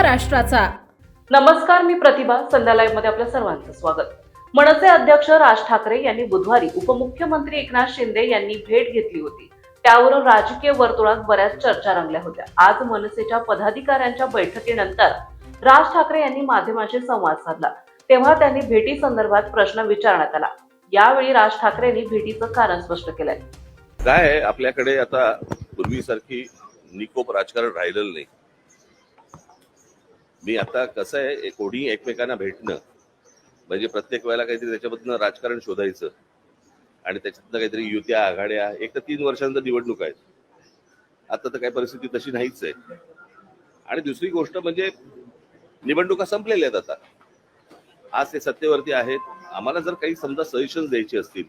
महाराष्ट्राचा। नमस्कार, मी प्रतिभा। संध्या लाईव्ह मध्ये आपल्या सर्वांचं स्वागत। मनसे अध्यक्ष राज ठाकरे यांनी बुधवारी उपमुख्यमंत्री एकनाथ शिंदे यांनी भेट घेतली होती। त्यावरून राजकीय वर्तुळात बऱ्याच चर्चा रंगल्या होत्या। आज मनसेच्या पदाधिकाऱ्यांच्या बैठकीनंतर राज ठाकरे यांनी माध्यमांशी संवाद साधला, तेव्हा त्यांनी भेटी संदर्भात प्रश्न विचारण्यात आला। यावेळी राज ठाकरेंनी भेटीचं कारण स्पष्ट केलंय। काय आहे, आपल्याकडे आता पूर्वीसारखी निकोप राजकारण राहिलेलं नाही। मी आता कसं आहे, कोणी एकमेकांना भेटणं म्हणजे प्रत्येक वेळेला काहीतरी त्याच्याबद्दल राजकारण शोधायचं आणि त्याच्यातनं काहीतरी युत्या आघाड्या। एक तर 3 वर्षांचा निवडणूक आहेत, आता तर काही परिस्थिती तशी नाहीच आहे। आणि दुसरी गोष्ट म्हणजे निवडणुका संपलेल्या आहेत, आता आज ते सत्तेवरती आहेत। आम्हाला जर काही समजा सजेशन्स द्यायचे असतील,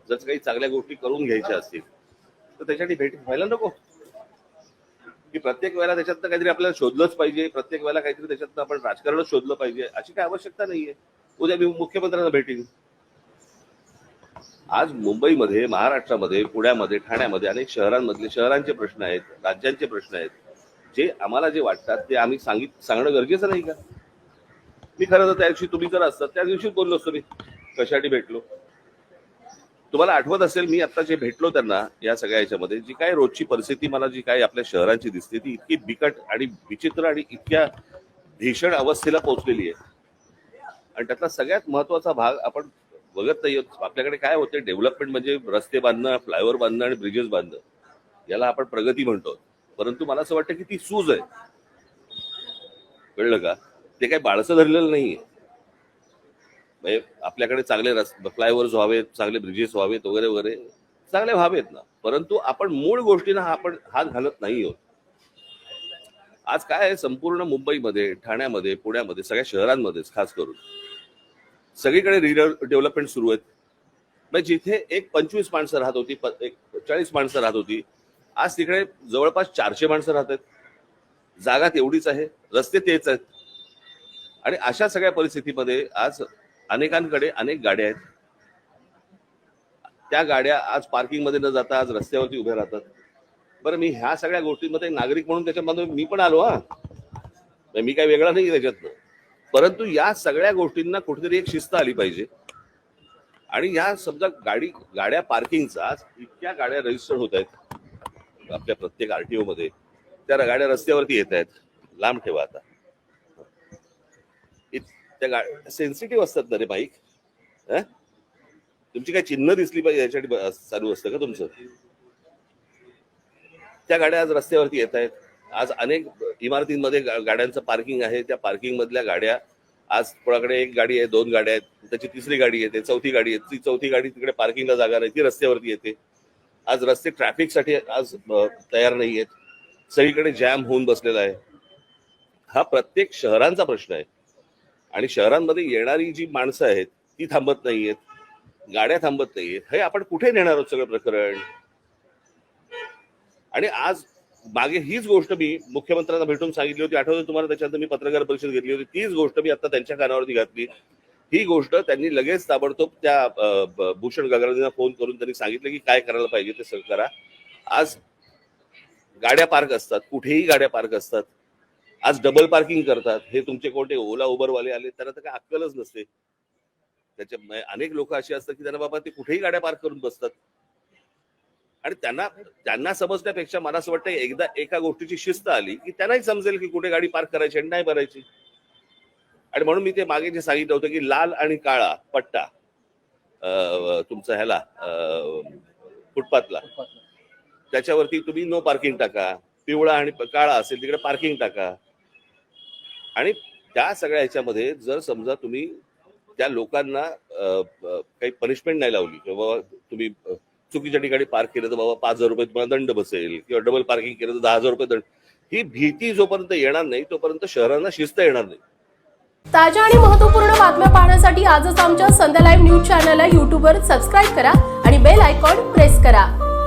जर काही चांगल्या गोष्टी करून घ्यायच्या असतील तर त्याच्यासाठी भेट व्हायला नको की प्रत्येक वेळेला त्याच्यातनं काहीतरी आपल्याला शोधलंच पाहिजे, प्रत्येक वेळेला काहीतरी त्याच्यातनं आपण राजकारणच शोधलं पाहिजे, अशी काही आवश्यकता नाहीये। उद्या मी मुख्यमंत्र्यांना भेटेन। आज मुंबईमध्ये, महाराष्ट्रामध्ये, पुण्यामध्ये, ठाण्यामध्ये अनेक शहरांचे प्रश्न आहेत, राज्यांचे प्रश्न आहेत। जे आम्हाला जे वाटतात ते आम्ही सांगणं गरजेचं नाही का? मी खरं तर त्या दिवशी तुम्ही जर असतात त्या दिवशी बोललो असतो, मी कशासाठी भेटलो। तुम्हाला आठवत असेल, मी आता जे भेटलो त्यांना या सगळ्या याच्यामध्ये जी काय रोजची परिस्थिती मला जी काय आपल्या शहरांची दिसते ती इतकी बिकट आणि विचित्र आणि इतक्या भीषण अवस्थेला पोहोचलेली आहे। आणि त्यातला सगळ्यात महत्वाचा भाग आपण बघत नाही। आपल्याकडे काय होते, डेव्हलपमेंट म्हणजे रस्ते बांधणं, फ्लायओव्हर बांधणं आणि ब्रिजेस बांधणं, याला आपण प्रगती म्हणतो। परंतु मला असं वाटतं की ती सूज आहे, कळलं का? ते काही बाळसं धरलेलं नाहीये। म्हणजे आपल्याकडे चांगले फ्लायओव्हर्स व्हावेत, चांगले ब्रिजेस व्हावेत, वगैरे वगैरे चांगले व्हावेत ना, परंतु आपण मूळ गोष्टींना आपण हात घालत नाही आहोत। आज काय आहे, संपूर्ण मुंबईमध्ये, ठाण्यामध्ये, पुण्यामध्ये, सगळ्या शहरांमध्येच खास करून सगळीकडे रिडेव्हलपमेंट सुरू आहेत। म्हणजे जिथे एक 25 माणसं राहत होती, 40 माणसं राहत होती, आज तिकडे जवळपास 400 माणसं राहत आहेत। जागा तेवढीच आहे, रस्ते तेच आहेत। आणि अशा सगळ्या परिस्थितीमध्ये आज अनेकांकडे अनेक गाड्या आहेत। त्या गाड्या आज पार्किंगमध्ये न जाता आज रस्त्यावरती उभ्या राहतात। बरं, मी ह्या सगळ्या गोष्टींमध्ये नागरिक म्हणून त्याच्यामध्ये मी पण आलो, मी काही वेगळा नाही त्याच्यातनं। परंतु या सगळ्या गोष्टींना कुठेतरी एक शिस्त आली पाहिजे। आणि या समजा गाड्या पार्किंगचा इतक्या गाड्या रजिस्टर होत आहेत आपल्या प्रत्येक आरटीओ मध्ये, त्या गाड्या रस्त्यावरती येत आहेत। लांब ठेवा आता, त्या गाड्या सेन्सिटिव्ह असतात ना रे बाईक। तुमची काय चिन्ह दिसली पाहिजे याच्यासाठी चालू असतं का तुमचं? त्या गाड्या आज रस्त्यावरती येत आहेत। आज अनेक इमारतींमध्ये गाड्यांचं पार्किंग आहे, त्या पार्किंग मधल्या गाड्या आज कोणाकडे एक गाडी आहे, 2 गाड्या आहेत, त्याची तिसरी गाडी येते, चौथी गाडी येते, ती चौथी गाडी तिकडे पार्किंगला जागा नाही, ती रस्त्यावरती येते। आज रस्ते ट्रॅफिकसाठी आज तयार नाही आहेत, सगळीकडे जॅम होऊन बसलेला आहे। हा प्रत्येक शहरांचा प्रश्न आहे। आणि शहरांमध्ये येणारी जी माणसं आहेत ती थांबत नाहीयेत, गाड्या थांबत नाहीयेत। हे आपण कुठे नेणार आहोत सगळं प्रकरण? आणि आज मागे हीच गोष्ट मी मुख्यमंत्र्यांना भेटून सांगितली होती, आठवतं तुम्हाला? त्याच्यानंतर मी पत्रकार परिषद घेतली होती, तीच गोष्ट मी आता त्यांच्या कानावरती घातली। ही गोष्ट त्यांनी लगेच ताबडतोब त्या भूषण गगरांना फोन करून त्यांनी सांगितलं की काय करायला पाहिजे ते सगळं करा। आज गाड्या पार्क असतात, कुठेही गाड्या पार्क असतात। आज डबल पार्किंग करतात। हे तुमचे कोणते ओला उबरवाले आले, त्यांना तर काय अक्कलच नसते। त्याच्या अनेक लोक अशी असतात की त्यांना बाबा ते कुठेही गाड्या पार्क करून बसतात। आणि त्यांना समजण्यापेक्षा मला असं वाटतं एकदा एका गोष्टीची शिस्त आली की त्यांनाही समजेल की कुठे गाडी पार्क करायची आणि नाही करायची। आणि म्हणून मी ते मागे जे सांगितलं होतं की लाल आणि काळा पट्टा तुमचा ह्याला फुटपाथला, त्याच्यावरती तुम्ही नो पार्किंग टाका। पिवळा आणि काळा असेल तिकडे पार्किंग टाका। आणि त्या सगळ्या ह्याच्यामध्ये जर समजा तुम्ही त्या लोकांना काही पनिशमेंट नाही लावली किंवा तुम्ही चुकीच्या ठिकाणी पार्क केलं तर बाबा 5,000 रुपये तुम्हाला दंड बसेल, किंवा डबल पार्किंग केलं तर 10,000 रुपये दंड, ही भीती जोपर्यंत येणार नाही तोपर्यंत शहरांना शिस्त येणार नाही। ताज्या आणि महत्त्वपूर्ण बातम्या पाहण्यासाठी आजच आमच्या संध्या लाईव्ह न्यूज चॅनलला YouTubeवर सबस्क्राईब करा आणि बेल आयकॉन प्रेस करा।